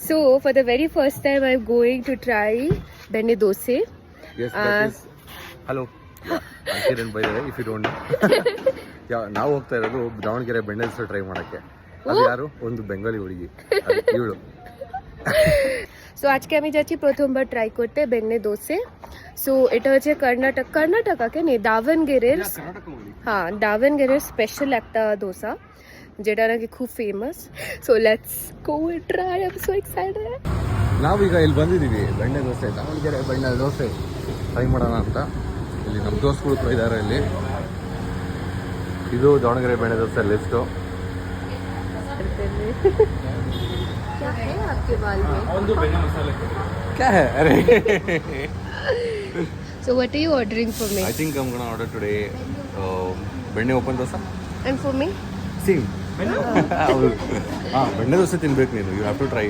So for the very first time, I'm going to try benne dosa. Yes, that is. Hello. I'm Kiran, by the way, if you don't know. ನಾವು ಹೋಗ್ತಾ ಇರೋದು ದಾವಣಗೆರೆ ಬೆಣ್ಣೆ dosa try ಮಾಡಕ್ಕೆ. ಅದು ಯಾರು? ಒಂದು ಬೆಂಗಾಲಿ ಹುಡುಗಿ. ಇವಳು. সো আজকে আমি যাচ্ছি প্রথমবার ট্রাই করতে বেন্নে দোসে। সো এটা হচ্ছে কর্ণাটকাকে নেই দাবনগেরের, হ্যাঁ দাবনগেরের স্পেশাল একটা দোসা যেটা নাকি খুব famous. So let's go and try, I am so excited. ನಾವೀಗ ಇಲ್ಲಿ ಬಂದಿದ್ದೀವಿ ಬೆಣ್ಣೆ ದೋಸೆ, ದಾವಣಗೆರೆ ಬೆಣ್ಣೆ ದೋಸೆ ಟ್ರೈ ಮಾಡೋಣ ಅಂತ. ಇಲ್ಲಿ ನಮ್ಮ ದೋಸ್ತಗಳು ಕೂಡ ಇದ್ದಾರೆ ಇಲ್ಲಿ. ಇದು ದಾವಣಗೆರೆ ಬೆಣ್ಣೆ ದೋಸೆ ಲಿಸ್ಟು. क्या है आपके बाल में? क्या है? अरे So what are you ordering for me? I think I'm gonna order today benne open dosa. And for me? Same. Benne dosa ತಿನ್ಬೇಕು ನೀನು. You have to try.